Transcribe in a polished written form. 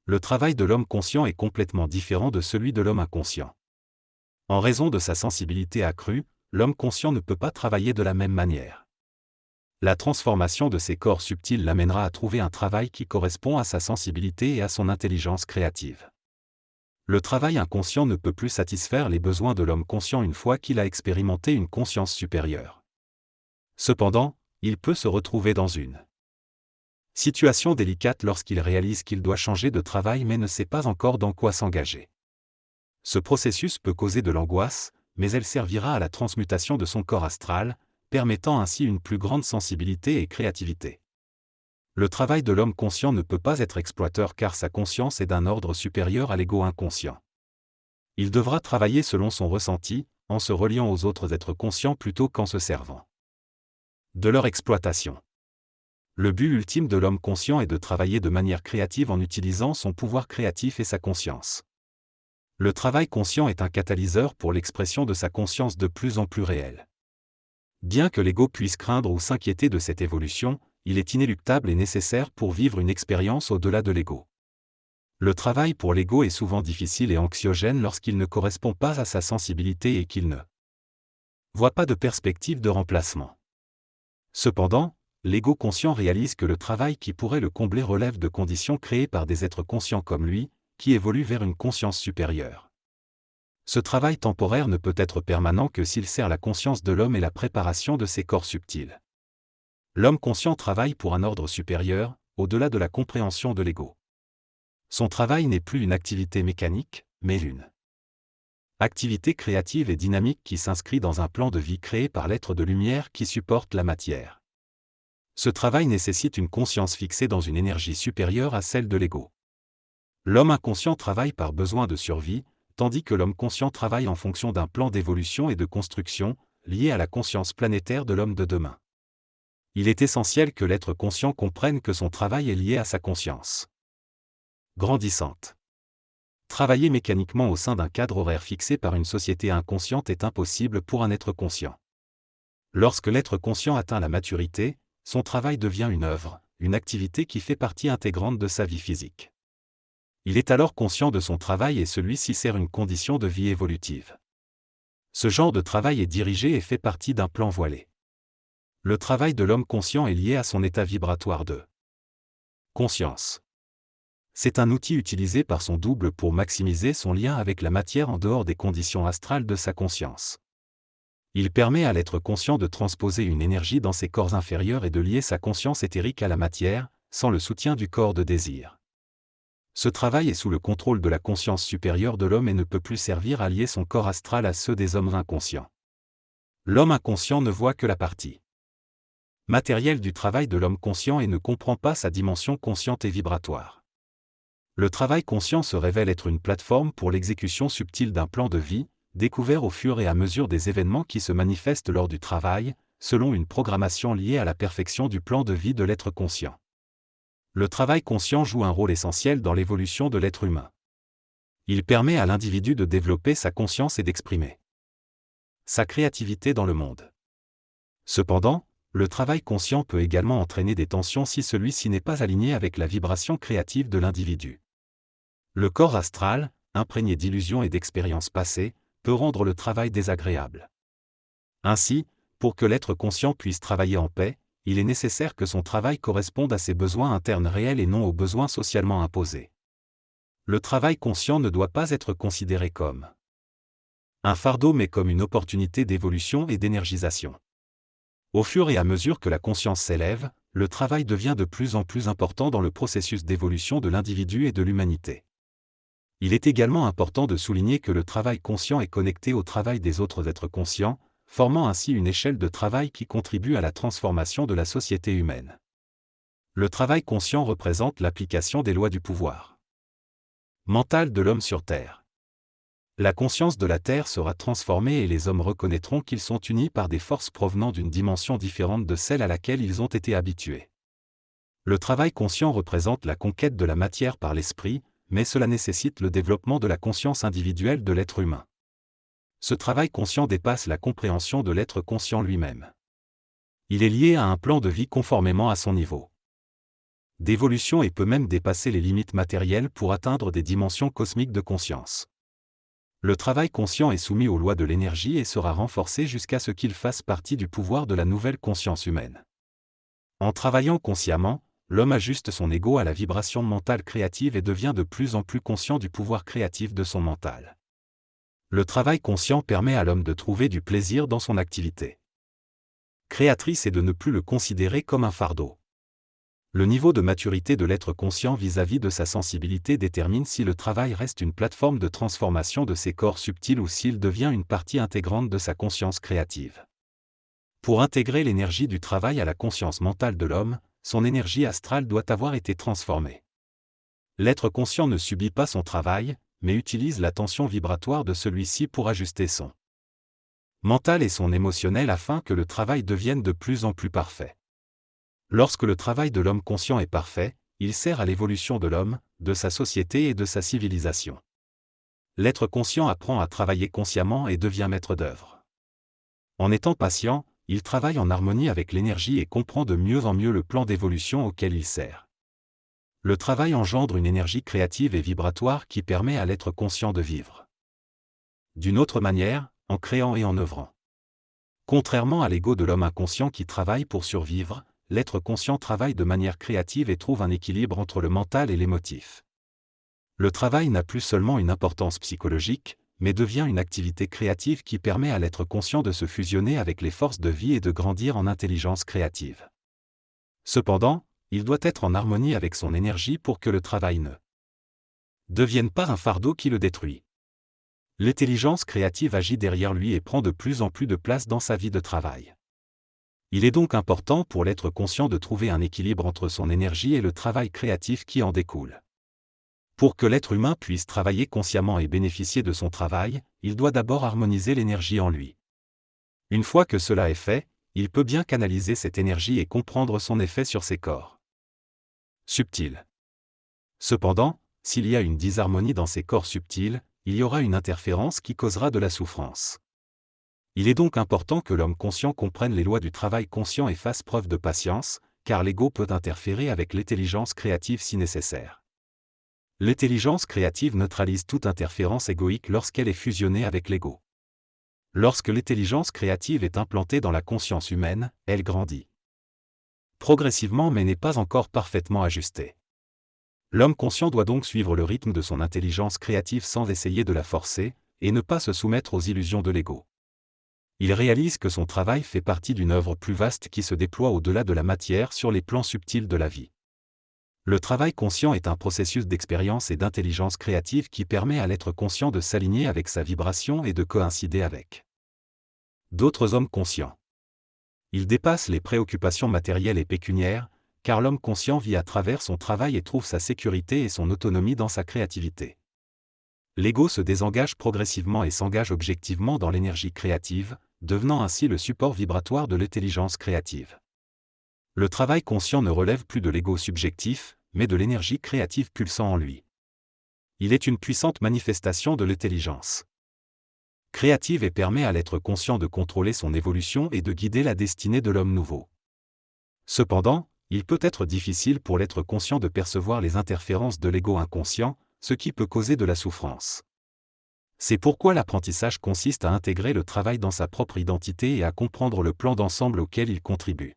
Le travail de l'homme conscient est complètement différent de celui de l'homme inconscient. En raison de sa sensibilité accrue, l'homme conscient ne peut pas travailler de la même manière. La transformation de ses corps subtils l'amènera à trouver un travail qui correspond à sa sensibilité et à son intelligence créative. Le travail inconscient ne peut plus satisfaire les besoins de l'homme conscient une fois qu'il a expérimenté une conscience supérieure. Cependant, il peut se retrouver dans une situation délicate lorsqu'il réalise qu'il doit changer de travail mais ne sait pas encore dans quoi s'engager. Ce processus peut causer de l'angoisse, mais elle servira à la transmutation de son corps astral, permettant ainsi une plus grande sensibilité et créativité. Le travail de l'homme conscient ne peut pas être exploiteur car sa conscience est d'un ordre supérieur à l'ego inconscient. Il devra travailler selon son ressenti, en se reliant aux autres êtres conscients plutôt qu'en se servant de leur exploitation. Le but ultime de l'homme conscient est de travailler de manière créative en utilisant son pouvoir créatif et sa conscience. Le travail conscient est un catalyseur pour l'expression de sa conscience de plus en plus réelle. Bien que l'ego puisse craindre ou s'inquiéter de cette évolution, il est inéluctable et nécessaire pour vivre une expérience au-delà de l'ego. Le travail pour l'ego est souvent difficile et anxiogène lorsqu'il ne correspond pas à sa sensibilité et qu'il ne voit pas de perspective de remplacement. Cependant, l'ego conscient réalise que le travail qui pourrait le combler relève de conditions créées par des êtres conscients comme lui, qui évoluent vers une conscience supérieure. Ce travail temporaire ne peut être permanent que s'il sert la conscience de l'homme et la préparation de ses corps subtils. L'homme conscient travaille pour un ordre supérieur, au-delà de la compréhension de l'ego. Son travail n'est plus une activité mécanique, mais une activité créative et dynamique qui s'inscrit dans un plan de vie créé par l'être de lumière qui supporte la matière. Ce travail nécessite une conscience fixée dans une énergie supérieure à celle de l'ego. L'homme inconscient travaille par besoin de survie, tandis que l'homme conscient travaille en fonction d'un plan d'évolution et de construction, lié à la conscience planétaire de l'homme de demain. Il est essentiel que l'être conscient comprenne que son travail est lié à sa conscience grandissante. Travailler mécaniquement au sein d'un cadre horaire fixé par une société inconsciente est impossible pour un être conscient. Lorsque l'être conscient atteint la maturité, son travail devient une œuvre, une activité qui fait partie intégrante de sa vie physique. Il est alors conscient de son travail et celui-ci sert une condition de vie évolutive. Ce genre de travail est dirigé et fait partie d'un plan voilé. Le travail de l'homme conscient est lié à son état vibratoire de conscience. C'est un outil utilisé par son double pour maximiser son lien avec la matière en dehors des conditions astrales de sa conscience. Il permet à l'être conscient de transposer une énergie dans ses corps inférieurs et de lier sa conscience éthérique à la matière, sans le soutien du corps de désir. Ce travail est sous le contrôle de la conscience supérieure de l'homme et ne peut plus servir à lier son corps astral à ceux des hommes inconscients. L'homme inconscient ne voit que la partie matérielle du travail de l'homme conscient et ne comprend pas sa dimension consciente et vibratoire. Le travail conscient se révèle être une plateforme pour l'exécution subtile d'un plan de vie, découvert au fur et à mesure des événements qui se manifestent lors du travail, selon une programmation liée à la perfection du plan de vie de l'être conscient. Le travail conscient joue un rôle essentiel dans l'évolution de l'être humain. Il permet à l'individu de développer sa conscience et d'exprimer sa créativité dans le monde. Cependant, le travail conscient peut également entraîner des tensions si celui-ci n'est pas aligné avec la vibration créative de l'individu. Le corps astral, imprégné d'illusions et d'expériences passées, peut rendre le travail désagréable. Ainsi, pour que l'être conscient puisse travailler en paix, il est nécessaire que son travail corresponde à ses besoins internes réels et non aux besoins socialement imposés. Le travail conscient ne doit pas être considéré comme un fardeau mais comme une opportunité d'évolution et d'énergisation. Au fur et à mesure que la conscience s'élève, le travail devient de plus en plus important dans le processus d'évolution de l'individu et de l'humanité. Il est également important de souligner que le travail conscient est connecté au travail des autres êtres conscients, formant ainsi une échelle de travail qui contribue à la transformation de la société humaine. Le travail conscient représente l'application des lois du pouvoir mental de l'homme sur Terre. La conscience de la Terre sera transformée et les hommes reconnaîtront qu'ils sont unis par des forces provenant d'une dimension différente de celle à laquelle ils ont été habitués. Le travail conscient représente la conquête de la matière par l'esprit, mais cela nécessite le développement de la conscience individuelle de l'être humain. Ce travail conscient dépasse la compréhension de l'être conscient lui-même. Il est lié à un plan de vie conformément à son niveau d'évolution et peut même dépasser les limites matérielles pour atteindre des dimensions cosmiques de conscience. Le travail conscient est soumis aux lois de l'énergie et sera renforcé jusqu'à ce qu'il fasse partie du pouvoir de la nouvelle conscience humaine. En travaillant consciemment, l'homme ajuste son ego à la vibration mentale créative et devient de plus en plus conscient du pouvoir créatif de son mental. Le travail conscient permet à l'homme de trouver du plaisir dans son activité créatrice et de ne plus le considérer comme un fardeau. Le niveau de maturité de l'être conscient vis-à-vis de sa sensibilité détermine si le travail reste une plateforme de transformation de ses corps subtils ou s'il devient une partie intégrante de sa conscience créative. Pour intégrer l'énergie du travail à la conscience mentale de l'homme, son énergie astrale doit avoir été transformée. L'être conscient ne subit pas son travail, mais utilise la tension vibratoire de celui-ci pour ajuster son mental et son émotionnel afin que le travail devienne de plus en plus parfait. Lorsque le travail de l'homme conscient est parfait, il sert à l'évolution de l'homme, de sa société et de sa civilisation. L'être conscient apprend à travailler consciemment et devient maître d'œuvre. En étant patient, il travaille en harmonie avec l'énergie et comprend de mieux en mieux le plan d'évolution auquel il sert. Le travail engendre une énergie créative et vibratoire qui permet à l'être conscient de vivre d'une autre manière, en créant et en œuvrant. Contrairement à l'ego de l'homme inconscient qui travaille pour survivre, l'être conscient travaille de manière créative et trouve un équilibre entre le mental et l'émotif. Le travail n'a plus seulement une importance psychologique, mais devient une activité créative qui permet à l'être conscient de se fusionner avec les forces de vie et de grandir en intelligence créative. Cependant, il doit être en harmonie avec son énergie pour que le travail ne devienne pas un fardeau qui le détruit. L'intelligence créative agit derrière lui et prend de plus en plus de place dans sa vie de travail. Il est donc important pour l'être conscient de trouver un équilibre entre son énergie et le travail créatif qui en découle. Pour que l'être humain puisse travailler consciemment et bénéficier de son travail, il doit d'abord harmoniser l'énergie en lui. Une fois que cela est fait, il peut bien canaliser cette énergie et comprendre son effet sur ses corps subtils. Cependant, s'il y a une disharmonie dans ces corps subtils, il y aura une interférence qui causera de la souffrance. Il est donc important que l'homme conscient comprenne les lois du travail conscient et fasse preuve de patience, car l'ego peut interférer avec l'intelligence créative si nécessaire. L'intelligence créative neutralise toute interférence égoïque lorsqu'elle est fusionnée avec l'ego. Lorsque l'intelligence créative est implantée dans la conscience humaine, elle grandit progressivement mais n'est pas encore parfaitement ajustée. L'homme conscient doit donc suivre le rythme de son intelligence créative sans essayer de la forcer, et ne pas se soumettre aux illusions de l'ego. Il réalise que son travail fait partie d'une œuvre plus vaste qui se déploie au-delà de la matière sur les plans subtils de la vie. Le travail conscient est un processus d'expérience et d'intelligence créative qui permet à l'être conscient de s'aligner avec sa vibration et de coïncider avec d'autres hommes conscients. Il dépasse les préoccupations matérielles et pécuniaires, car l'homme conscient vit à travers son travail et trouve sa sécurité et son autonomie dans sa créativité. L'ego se désengage progressivement et s'engage objectivement dans l'énergie créative, devenant ainsi le support vibratoire de l'intelligence créative. Le travail conscient ne relève plus de l'ego subjectif, mais de l'énergie créative pulsant en lui. Il est une puissante manifestation de l'intelligence créative et permet à l'être conscient de contrôler son évolution et de guider la destinée de l'homme nouveau. Cependant, il peut être difficile pour l'être conscient de percevoir les interférences de l'ego inconscient, ce qui peut causer de la souffrance. C'est pourquoi l'apprentissage consiste à intégrer le travail dans sa propre identité et à comprendre le plan d'ensemble auquel il contribue.